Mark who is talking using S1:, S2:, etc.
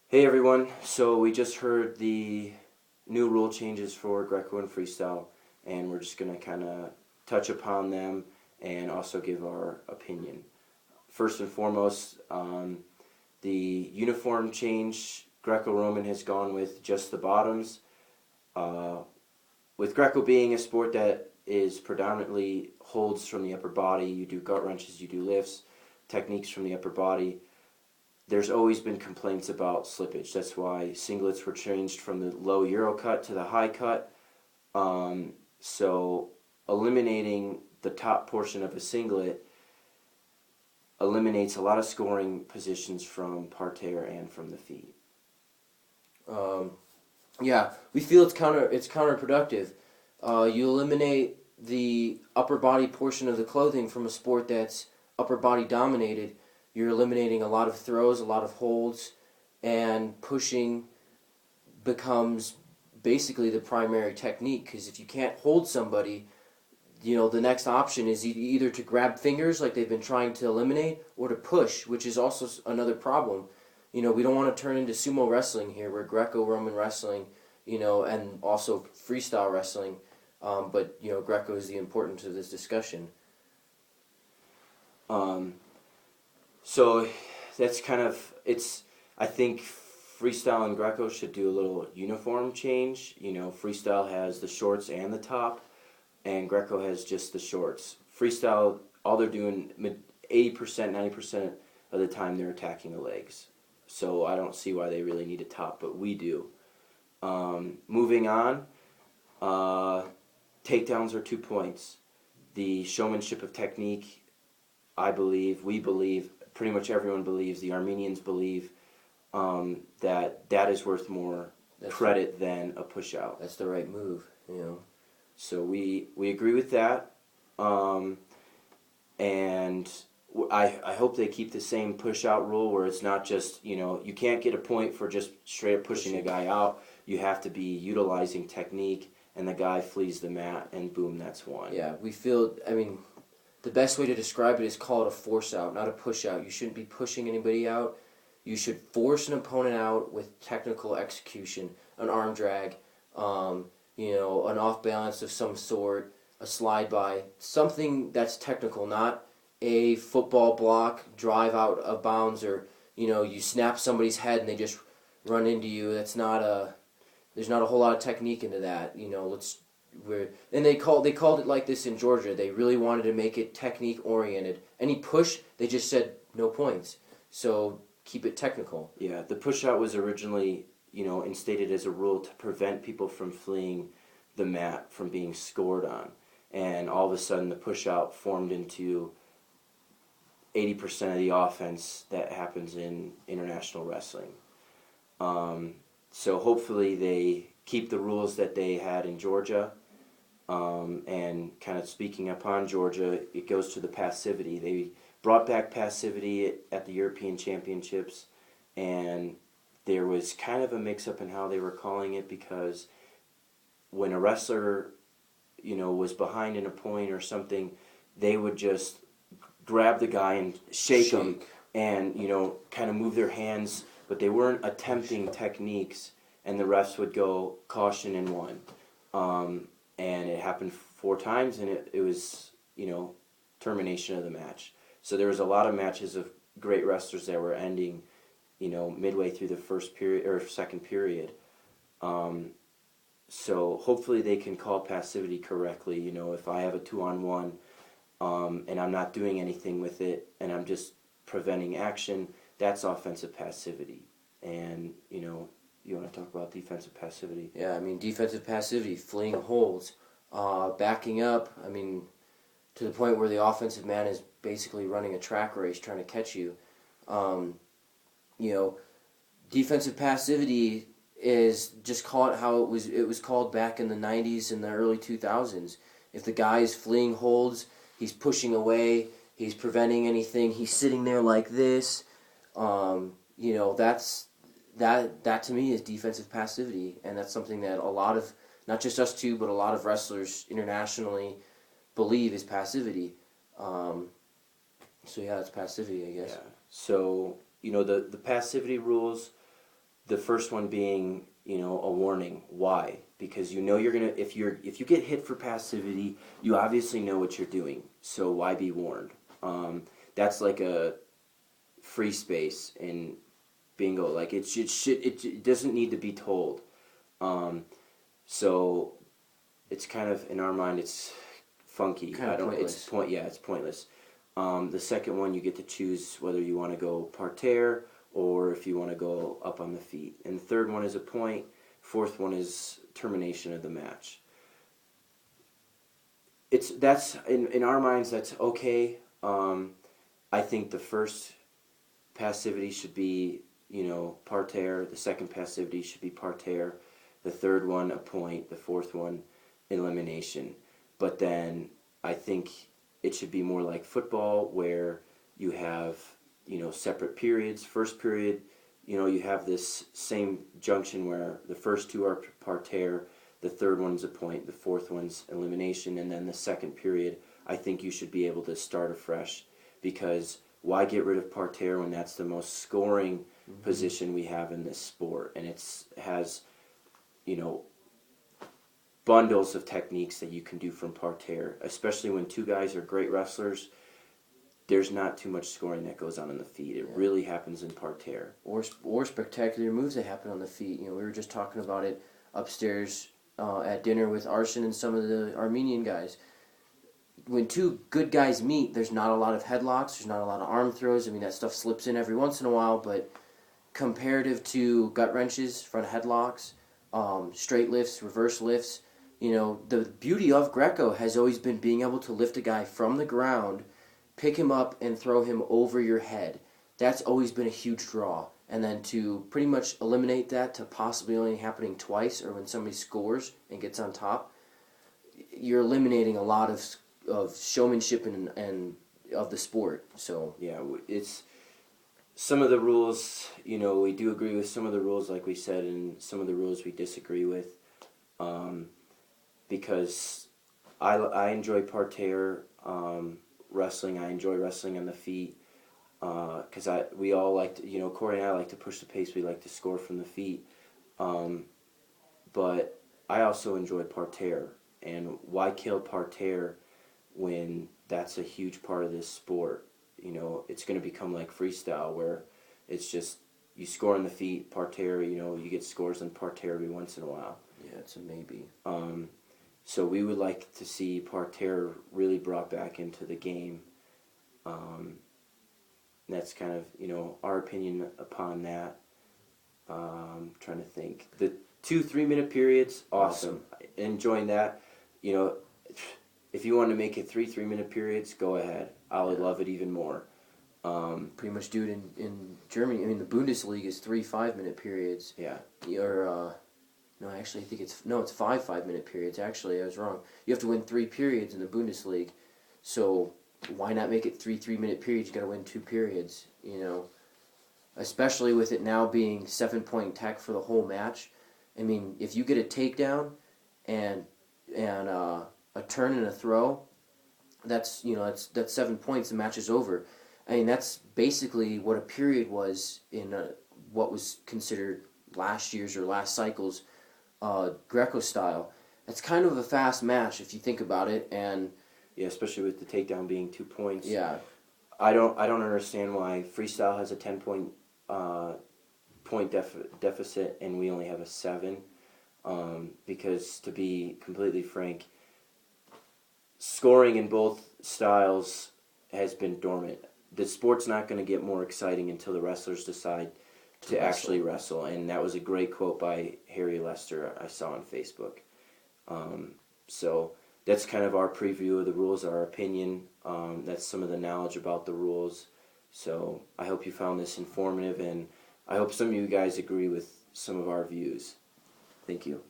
S1: Hey everyone, so we just heard the new rule changes for Greco and freestyle, and we're just going to kind of touch upon them and also give our opinion. First and foremost, the uniform change, Greco-Roman has gone with just the bottoms. Uh, with Greco being a sport that is predominantly holds from the upper body, you do gut wrenches, you do lifts, techniques from the upper body. There's always been complaints about slippage. That's why singlets were changed from the low Euro cut to the high cut. So eliminating the top portion of a singlet eliminates a lot of scoring positions from parterre and from the feet.
S2: Um, yeah, we feel it's counterproductive. You eliminate the upper body portion of the clothing from a sport that's upper body dominated. You're eliminating a lot of throws, a lot of holds, and pushing becomes basically the primary technique. Because if you can't hold somebody, the next option is either to grab fingers like they've been trying to eliminate, or to push, which is also another problem. We don't want to turn into sumo wrestling here, where Greco-Roman wrestling, and also freestyle wrestling. But Greco is the importance of this discussion.
S1: Um, so that's kind of it's. I think freestyle and Greco should do a little uniform change. Freestyle has the shorts and the top, and Greco has just the shorts. Freestyle, all they're doing 80%, 90% of the time they're attacking the legs. So I don't see why they really need a top, but we do. Moving on, takedowns are 2 points. The showmanship of technique, I believe, we believe, pretty much everyone believes, the Armenians believe that is worth more credit than a push-out.
S2: That's the right move.
S1: So we agree with that, and I hope they keep the same push-out rule where it's not just, you can't get a point for just straight up pushing a guy out. You have to be utilizing technique, and the guy flees the mat, and boom, that's one.
S2: Yeah, the best way to describe it is call it a force out, not a push out. You shouldn't be pushing anybody out. You should force an opponent out with technical execution, an arm drag, an off balance of some sort, a slide by, something that's technical, not a football block, drive out of bounds, or you snap somebody's head and they just run into you. There's not a whole lot of technique into that. They called it like this in Georgia. They really wanted to make it technique oriented. Any push, they just said no points. So keep it technical.
S1: Yeah, the push-out was originally, instated as a rule to prevent people from fleeing the mat, from being scored on. And all of a sudden, the push-out formed into 80% of the offense that happens in international wrestling. So hopefully they keep the rules that they had in Georgia. And kind of speaking upon Georgia, it goes to the passivity. They brought back passivity at the European Championships, and there was kind of a mix-up in how they were calling it, because when a wrestler, was behind in a point or something, they would just grab the guy and shake him and, kind of move their hands, but they weren't attempting techniques, and the refs would go caution in one. And it happened 4 times, and it was, termination of the match. So there was a lot of matches of great wrestlers that were ending, midway through the first period or second period. So hopefully they can call passivity correctly. If I have a 2-on-1 and I'm not doing anything with it and I'm just preventing action, that's offensive passivity. And, you want to talk about defensive passivity?
S2: Yeah, defensive passivity, fleeing holds, backing up, to the point where the offensive man is basically running a track race trying to catch you. Defensive passivity is, just call it how it was called back in the 90s and the early 2000s. If the guy is fleeing holds, he's pushing away, he's preventing anything, he's sitting there like this, that to me is defensive passivity, and that's something that a lot of, not just us two, but a lot of wrestlers internationally believe is passivity. So yeah, it's passivity, I guess.
S1: Yeah. So, the passivity rules The first one being, a warning. Why? Because you're gonna if you get hit for passivity, you obviously know what you're doing. So why be warned? That's like a free space in bingo. Like it doesn't need to be told. So it's kind of in our mind it's funky.
S2: Kind of pointless.
S1: It's pointless. The second one you get to choose whether you want to go parterre or if you want to go up on the feet. And the third one is a point. Fourth one is termination of the match. That's in our minds that's okay. I think the first passivity should be parterre. The second passivity should be parterre. The third one a point. The fourth one elimination. But then I think it should be more like football where you have separate periods. First period, you have this same junction where the first two are parterre, the third one's a point, the fourth one's elimination, and then the second period, I think you should be able to start afresh because why get rid of parterre when that's the most scoring position we have in this sport, and has bundles of techniques that you can do from parterre, especially when two guys are great wrestlers. There's not too much scoring that goes on in the feet. It really happens in parterre.
S2: Or spectacular moves that happen on the feet. We were just talking about it upstairs at dinner with Arsen and some of the Armenian guys. When two good guys meet, there's not a lot of headlocks, there's not a lot of arm throws. I mean, that stuff slips in every once in a while, but comparative to gut wrenches, front headlocks, straight lifts, reverse lifts, the beauty of Greco has always been being able to lift a guy from the ground, pick him up, and throw him over your head. That's always been a huge draw. And then to pretty much eliminate that to possibly only happening twice or when somebody scores and gets on top, you're eliminating a lot of showmanship and of the sport. So
S1: yeah, it's some of the rules, we do agree with some of the rules like we said, and some of the rules we disagree with. Because I enjoy parterre wrestling. I enjoy wrestling on the feet because we all like to, Corey and I like to push the pace. We like to score from the feet. But I also enjoy parterre. And why kill parterre when that's a huge part of this sport? It's going to become like freestyle where it's just you score on the feet, parterre, you get scores on parterre every once in a while.
S2: Yeah, it's a maybe.
S1: So we would like to see parterre really brought back into the game. That's kind of, our opinion upon that. Trying to think. The 2 3-minute periods, awesome. Enjoying that. If you want to make it 3 3-minute periods, go ahead. I would love it even more.
S2: Pretty much do it in Germany. I mean, the Bundesliga is 3 5-minute periods.
S1: Yeah.
S2: No, actually, I think it's 5 5-minute periods. Actually, I was wrong. You have to win 3 periods in the Bundesliga, so why not make it 3 3-minute periods? You got to win 2 periods. Especially with it now being 7-point tech for the whole match. I mean, if you get a takedown and a turn and a throw, that's 7 points. The match is over. I mean, that's basically what a period was in what was considered last year's or last cycle's Greco style. It's kind of a fast match if you think about it, and
S1: yeah, especially with the takedown being 2 points.
S2: Yeah,
S1: I don't understand why freestyle has a 10-point deficit and we only have a 7. Because to be completely frank, scoring in both styles has been dormant. The sport's not going to get more exciting until the wrestlers decide to actually wrestle, and that was a great quote by Harry Lester I saw on Facebook. So that's kind of our preview of the rules, our opinion. That's some of the knowledge about the rules. So I hope you found this informative, and I hope some of you guys agree with some of our views. Thank you.